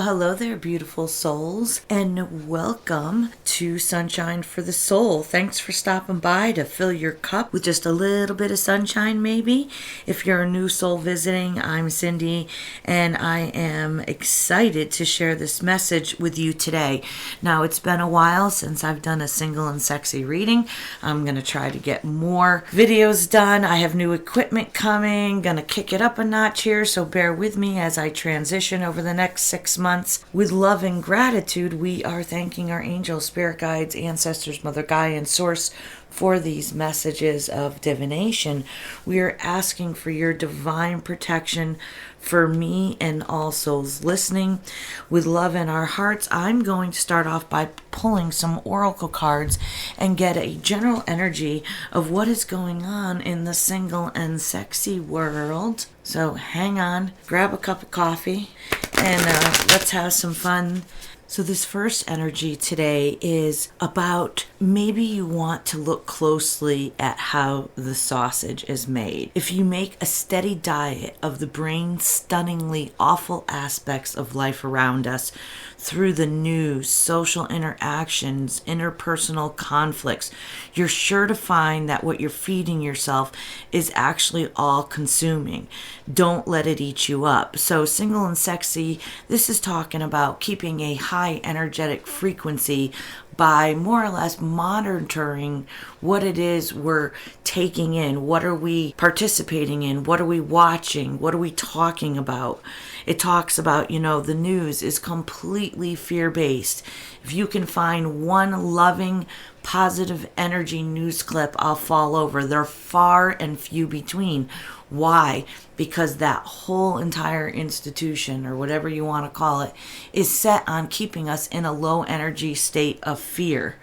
hello there, beautiful souls, and welcome to Sunshine for the Soul. Thanks for stopping by to fill your cup with just a little bit of sunshine, maybe. If you're a new soul visiting, I'm Cyndi, and I am excited to share this message with you today. Now, it's been a while since I've done a single and sexy reading. I'm going to try to get more videos done. I have new equipment coming, going to kick it up a notch here, so bear with me as I transition over the next 6 months. With love and gratitude, we are thanking our angels, spirit guides, ancestors, Mother Gaia, and Source for these messages of divination. We are asking for your divine protection for me and all souls listening. With love in our hearts, I'm going to start off by pulling some oracle cards and get a general energy of what is going on in the single and sexy world. So hang on, grab a cup of coffee, and let's have some fun. So this first energy today is about maybe you want to look closely at how the sausage is made. If you make a steady diet of the brain-stunningly awful aspects of life around us through the news, social interactions, interpersonal conflicts, you're sure to find that what you're feeding yourself is actually all consuming. Don't let it eat you up. So single and sexy, this is talking about keeping a high energetic frequency by more or less monitoring what it is we're taking in. What are we participating in? What are we watching? What are we talking about? It talks about, the news is completely fear-based. If you can find one loving, positive energy news clip, I'll fall over. They're far and few between. Why? Because that whole entire institution, or whatever you want to call it, is set on keeping us in a low energy state of fear,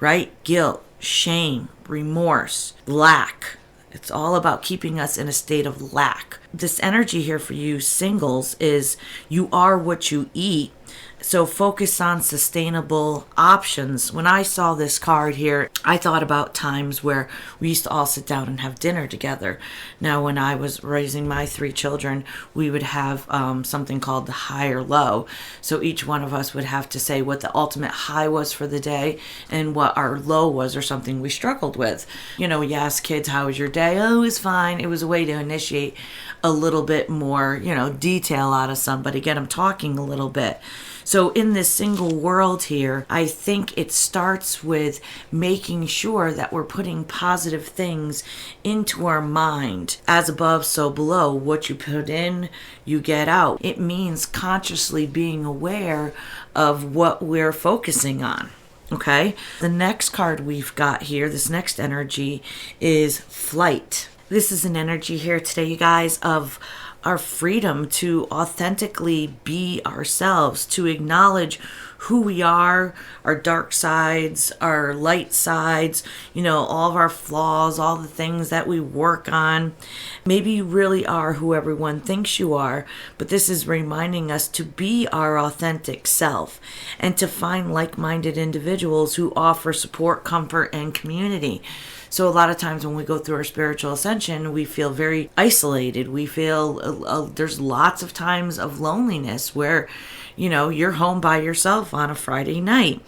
right? Guilt, shame, remorse, lack. It's all about keeping us in a state of lack. This energy here for you singles is you are what you eat. So focus on sustainable options. When I saw this card here, I thought about times where we used to all sit down and have dinner together. Now, when I was raising my 3 children, we would have something called the high or low. So each one of us would have to say what the ultimate high was for the day and what our low was, or something we struggled with. You ask kids, how was your day? Oh, it was fine. It was a way to initiate a little bit more, detail out of somebody, get them talking a little bit. So in this single world here, I think it starts with making sure that we're putting positive things into our mind. As above, so below. What you put in, you get out. It means consciously being aware of what we're focusing on. Okay? The next card we've got here, this next energy, is flight. This is an energy here today, you guys, of our freedom to authentically be ourselves, to acknowledge who we are, our dark sides, our light sides, all of our flaws, all the things that we work on. Maybe you really are who everyone thinks you are, but this is reminding us to be our authentic self and to find like-minded individuals who offer support, comfort, and community. So a lot of times when we go through our spiritual ascension, we feel very isolated. We feel there's lots of times of loneliness where, you're home by yourself on a Friday night.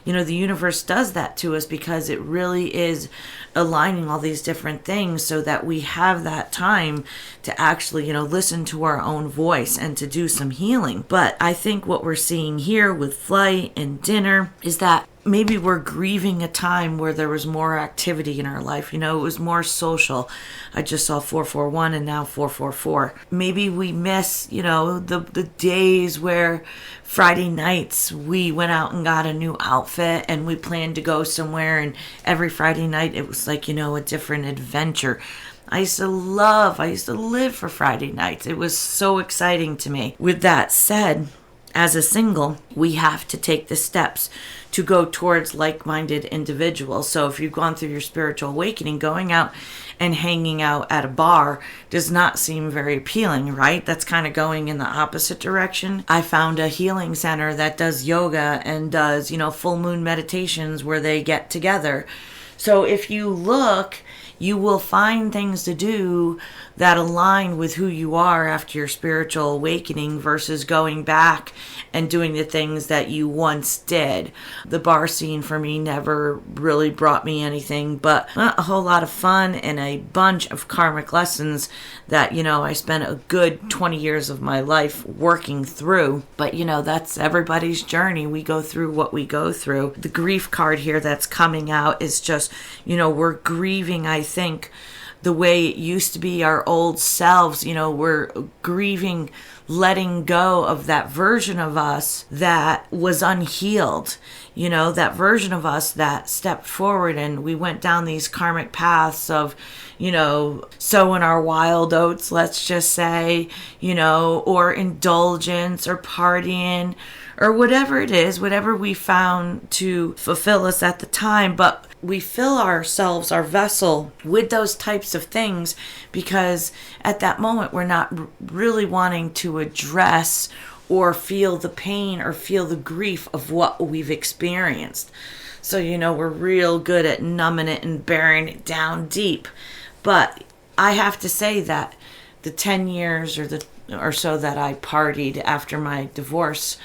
The universe does that to us because it really is aligning all these different things so that we have that time to actually, listen to our own voice and to do some healing. But I think what we're seeing here with flight and dinner is that maybe we're grieving a time where there was more activity in our life. It was more social. I just saw 441 and now 444. Maybe we miss, the days where Friday nights we went out and got a new outfit and we planned to go somewhere, and every Friday night it was like, a different adventure. I used to live for Friday nights. It was so exciting to me. With that said, as a single, we have to take the steps to go towards like-minded individuals. So if you've gone through your spiritual awakening, going out and hanging out at a bar does not seem very appealing, right? That's kind of going in the opposite direction. I found a healing center that does yoga and does, full moon meditations where they get together. So if you look, you will find things to do that align with who you are after your spiritual awakening versus going back and doing the things that you once did. The bar scene for me never really brought me anything but a whole lot of fun and a bunch of karmic lessons that, I spent a good 20 years of my life working through. But, that's everybody's journey. We go through what we go through. The grief card here that's coming out is just, we're grieving, I think, the way it used to be, our old selves. We're grieving, letting go of that version of us that was unhealed, that version of us that stepped forward and we went down these karmic paths of, sowing our wild oats, let's just say, or indulgence or partying or whatever it is, whatever we found to fulfill us at the time. But we fill ourselves, our vessel, with those types of things because at that moment we're not really wanting to address or feel the pain or feel the grief of what we've experienced. So, we're real good at numbing it and burying it down deep. But I have to say that the 10 years or so that I partied after my divorce,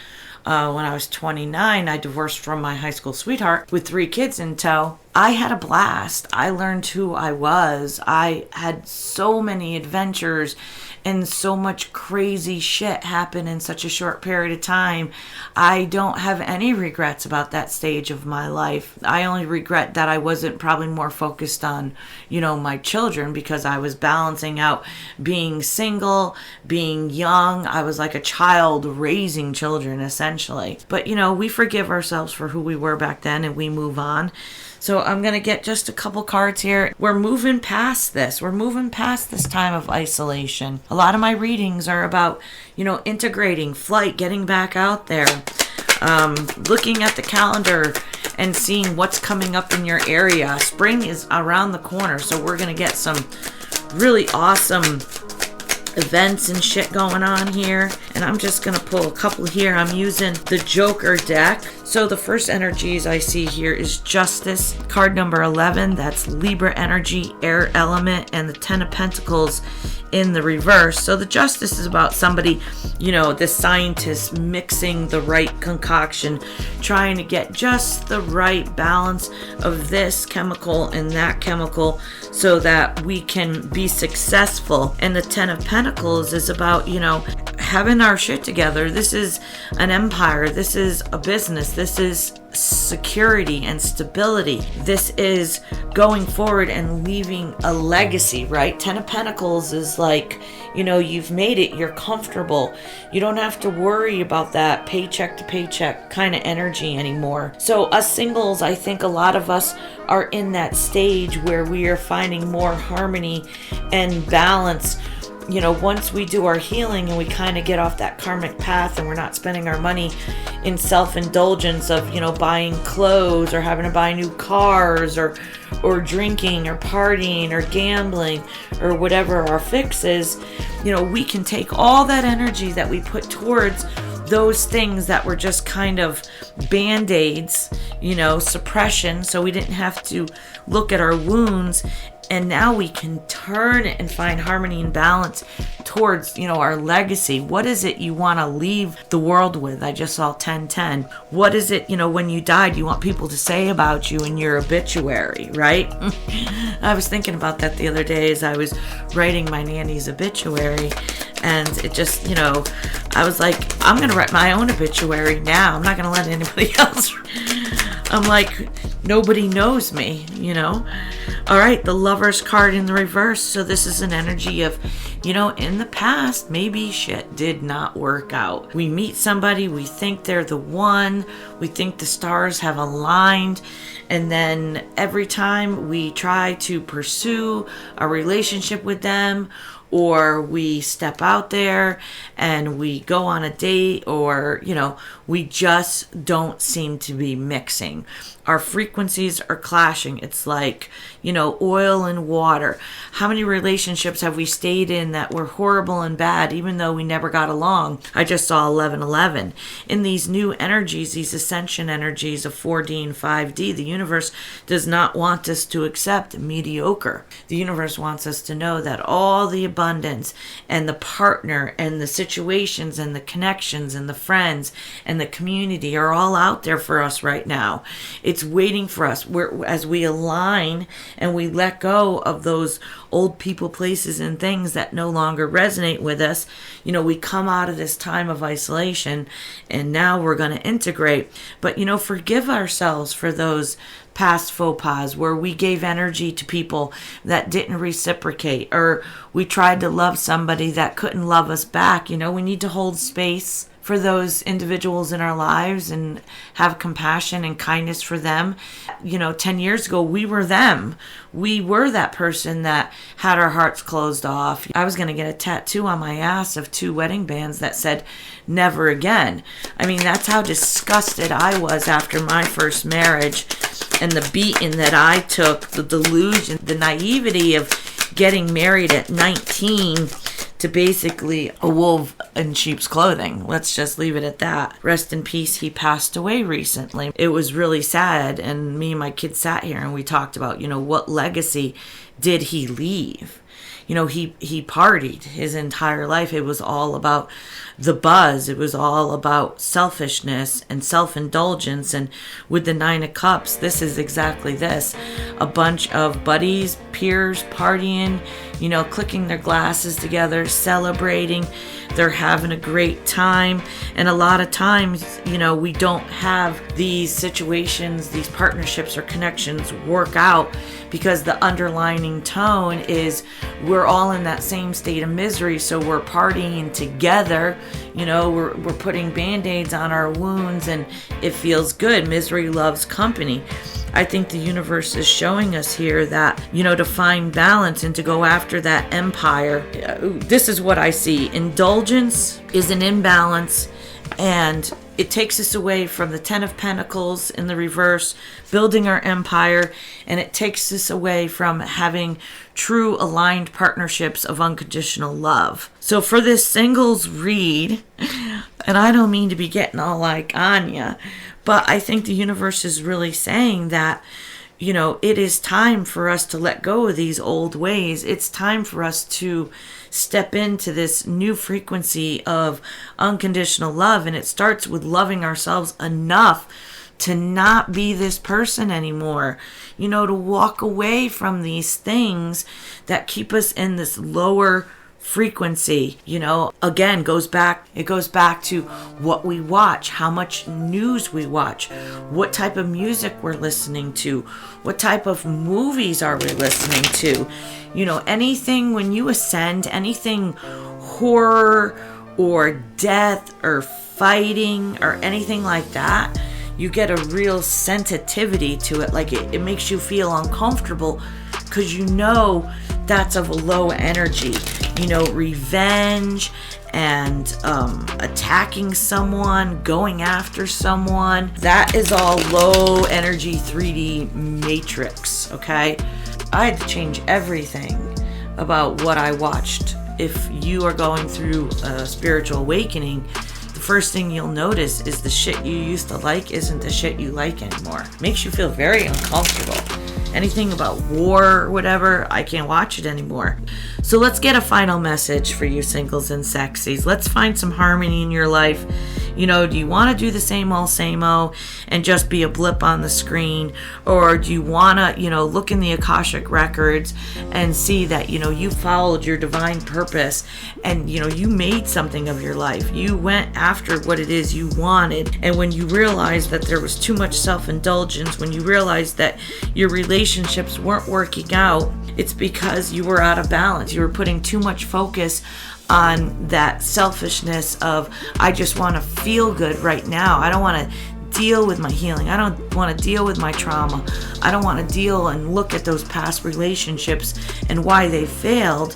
when I was 29, I divorced from my high school sweetheart with 3 kids in tow. I had a blast. I learned who I was. I had so many adventures and so much crazy shit happen in such a short period of time. I don't have any regrets about that stage of my life. I only regret that I wasn't probably more focused on, my children, because I was balancing out being single, being young. I was like a child raising children, essentially. But, we forgive ourselves for who we were back then and we move on. So I'm going to get just a couple cards here. We're moving past this. We're moving past this time of isolation. A lot of my readings are about, integrating, flight, getting back out there, looking at the calendar and seeing what's coming up in your area. Spring is around the corner, so we're going to get some really awesome events and shit going on here. And I'm just going to pull a couple here. I'm using the Joker deck. So the first energies I see here is Justice, card number 11. That's Libra energy, air element, and the 10 of Pentacles in the reverse. So the Justice is about somebody, the scientist mixing the right concoction, trying to get just the right balance of this chemical and that chemical so that we can be successful. And the 10 of Pentacles is about, having our shit together. This is an empire. This is a business. This is security and stability. This is going forward and leaving a legacy, right? 10 of Pentacles is like, you've made it. You're comfortable. You don't have to worry about that paycheck to paycheck kind of energy anymore. So us singles, I think a lot of us are in that stage where we are finding more harmony and balance. Once we do our healing and we kind of get off that karmic path and we're not spending our money in self-indulgence of, buying clothes or having to buy new cars or drinking or partying or gambling or whatever our fix is, we can take all that energy that we put towards those things that were just kind of band-aids, suppression, so we didn't have to look at our wounds. And now we can turn and find harmony and balance towards, our legacy. What is it you want to leave the world with? I just saw 1010. What is it, when you died, you want people to say about you in your obituary, right? I was thinking about that the other day as I was writing my nanny's obituary. And it just, I was like, I'm going to write my own obituary now. I'm not going to let anybody else. I'm like, nobody knows me, All right, the Lover's card in the reverse. So this is an energy of, in the past, maybe shit did not work out. We meet somebody, we think they're the one, we think the stars have aligned, and then every time we try to pursue a relationship with them, or we step out there and we go on a date, or, we just don't seem to be mixing. Our frequencies are clashing. It's like, oil and water. How many relationships have we stayed in that were horrible and bad, even though we never got along? I just saw 1111. In these new energies, these ascension energies of 4D and 5D, the universe does not want us to accept mediocre. The universe wants us to know that all the abundance abundance and the partner and the situations and the connections and the friends and the community are all out there for us right now. It's waiting for us. As we align and we let go of those old people, places, and things that no longer resonate with us, we come out of this time of isolation and now we're going to integrate. But, forgive ourselves for those past faux pas where we gave energy to people that didn't reciprocate, or we tried to love somebody that couldn't love us back. We need to hold space for those individuals in our lives and have compassion and kindness for them. 10 years ago, we were them. We were that person that had our hearts closed off. I was going to get a tattoo on my ass of 2 wedding bands that said, never again. I mean, that's how disgusted I was after my first marriage and the beating that I took, the delusion, the naivety of getting married at 19 to basically a wolf in sheep's clothing. Let's just leave it at that. Rest in peace. He passed away recently. It was really sad. And me and my kids sat here and we talked about, what legacy did he leave? He partied his entire life. It was all about the buzz. It was all about selfishness and self-indulgence. And with the 9 of Cups, this is exactly this. A bunch of buddies, peers, partying, clicking their glasses together, celebrating. They're having a great time. And a lot of times, we don't have these situations, these partnerships or connections work out because the underlining tone is we're all in that same state of misery. So we're partying together, we're putting band-aids on our wounds and it feels good. Misery loves company. I think the universe is showing us here that, to find balance and to go after that empire. This is what I see. Indulgence is an imbalance, and it takes us away from the 10 of Pentacles in the reverse, building our empire, and it takes us away from having true aligned partnerships of unconditional love. So for this singles read, and I don't mean to be getting all like Anya, but I think the universe is really saying that, it is time for us to let go of these old ways. It's time for us to step into this new frequency of unconditional love. And it starts with loving ourselves enough to not be this person anymore, to walk away from these things that keep us in this lower frequency. Again, it goes back to what we watch, how much news we watch, what type of music we're listening to, what type of movies are we listening to. Anything, when you ascend, anything horror or death or fighting or anything like that, you get a real sensitivity to it. Like it makes you feel uncomfortable because that's of a low energy. Revenge and attacking someone, going after someone. That is all low energy 3D matrix, okay? I had to change everything about what I watched. If you are going through a spiritual awakening, the first thing you'll notice is the shit you used to like isn't the shit you like anymore. Makes you feel very uncomfortable. Anything about war or whatever, I can't watch it anymore. So let's get a final message for you singles and sexies. Let's find some harmony in your life. Do you want to do the same old and just be a blip on the screen? Or do you want to, look in the Akashic records and see that, you followed your divine purpose and, you made something of your life. You went after what it is you wanted. And when you realized that there was too much self-indulgence, when you realized that your relationships weren't working out, it's because you were out of balance. You were putting too much focus on that selfishness of, I just want to feel good right now. I don't want to deal with my healing. I don't want to deal with my trauma. I don't want to deal and look at those past relationships and why they failed.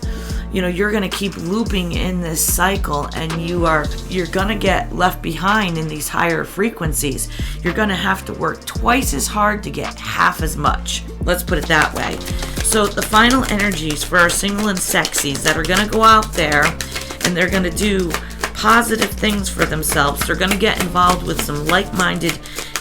You're going to keep looping in this cycle, and you're going to get left behind in these higher frequencies. You're going to have to work twice as hard to get half as much. Let's put it that way. So the final energies for our single and sexies that are going to go out there and they're going to do positive things for themselves. They're going to get involved with some like-minded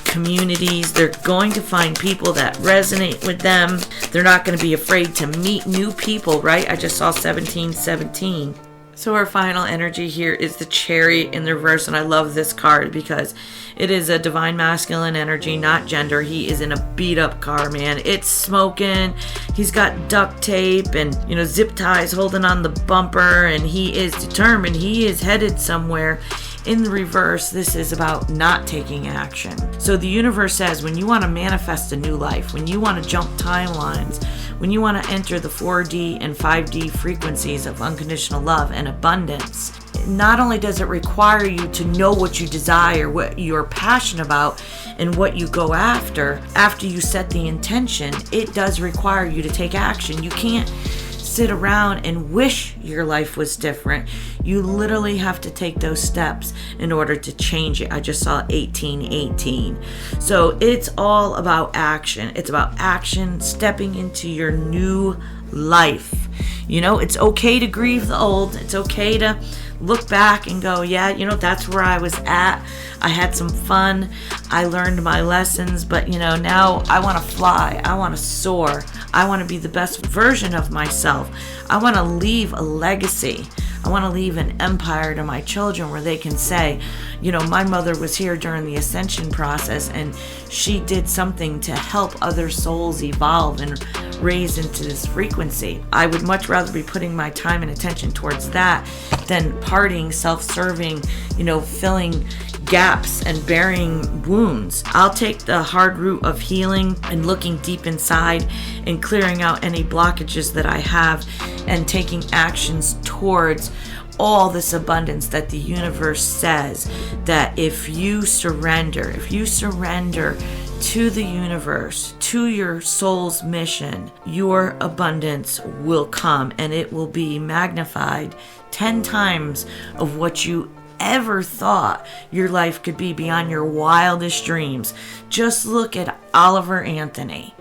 communities. They're going to find people that resonate with them. They're not going to be afraid to meet new people, right? I just saw 1717. So our final energy here is the Chariot in the reverse, and I love this card because it is a divine masculine energy, not gender. He is in a beat up car, man. It's smoking. He's got duct tape and, zip ties holding on the bumper, and he is determined. He is headed somewhere. In the reverse, this is about not taking action. So the universe says when you want to manifest a new life, when you want to jump timelines, when you want to enter the 4D and 5D frequencies of unconditional love and abundance, not only does it require you to know what you desire, what you're passionate about, and what you go after you set the intention, it does require you to take action. You can't sit around and wish your life was different. You literally have to take those steps in order to change it. I just saw 1818. So it's all about action. It's about action, stepping into your new life. It's okay to grieve the old. It's okay to look back and go, yeah, that's where I was at. I had some fun. I learned my lessons, but now I want to fly. I want to soar. I want to be the best version of myself. I want to leave a legacy. I want to leave an empire to my children where they can say, my mother was here during the ascension process and she did something to help other souls evolve and raise into this frequency. I would much rather be putting my time and attention towards that than partying, self-serving, filling gaps and burying wounds. I'll take the hard route of healing and looking deep inside and clearing out any blockages that I have and taking actions towards all this abundance that the universe says that if you surrender to the universe, to your soul's mission, your abundance will come and it will be magnified 10 times of what you ever thought your life could be beyond your wildest dreams. Just look at Oliver Anthony.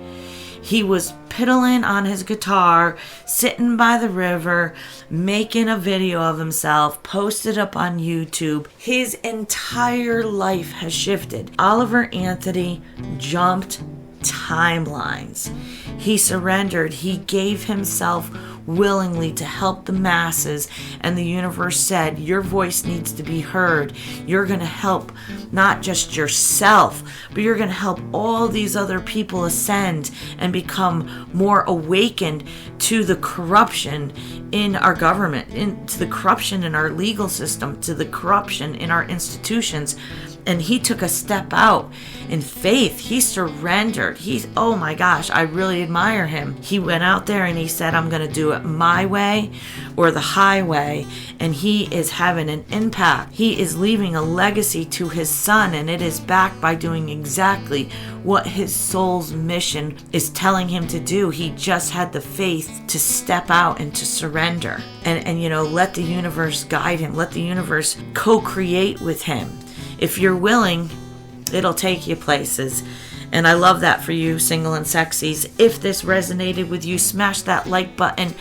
He was piddling on his guitar, sitting by the river, making a video of himself, posted up on YouTube. His entire life has shifted. Oliver Anthony jumped timelines. He surrendered. He gave himself willingly to help the masses, and the universe said, your voice needs to be heard. You're going to help not just yourself, but you're going to help all these other people ascend and become more awakened to the corruption in our government, to the corruption in our legal system, to the corruption in our institutions. And he took a step out in faith. He surrendered. Oh my gosh, I really admire him. He went out there and he said, I'm going to do it my way or the highway. And he is having an impact. He is leaving a legacy to his son, and it is backed by doing exactly what his soul's mission is telling him to do. He just had the faith to step out and to surrender and let the universe guide him. Let the universe co-create with him. If you're willing, it'll take you places. And I love that for you, single and sexies. If this resonated with you, smash that like button.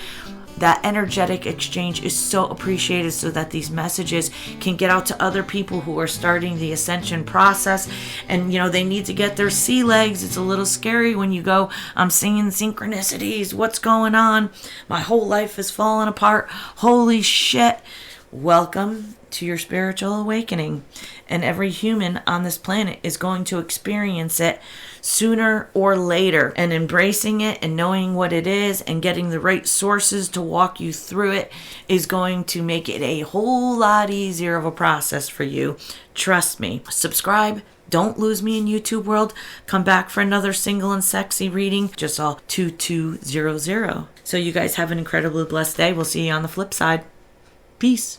That energetic exchange is so appreciated so that these messages can get out to other people who are starting the ascension process. And, they need to get their sea legs. It's a little scary when you go, I'm seeing synchronicities. What's going on? My whole life is falling apart. Holy shit. Welcome to your spiritual awakening. And every human on this planet is going to experience it sooner or later. And embracing it and knowing what it is and getting the right sources to walk you through it is going to make it a whole lot easier of a process for you. Trust me. Subscribe. Don't lose me in YouTube world. Come back for another single and sexy reading. Just saw 2200. So you guys have an incredibly blessed day. We'll see you on the flip side. Peace.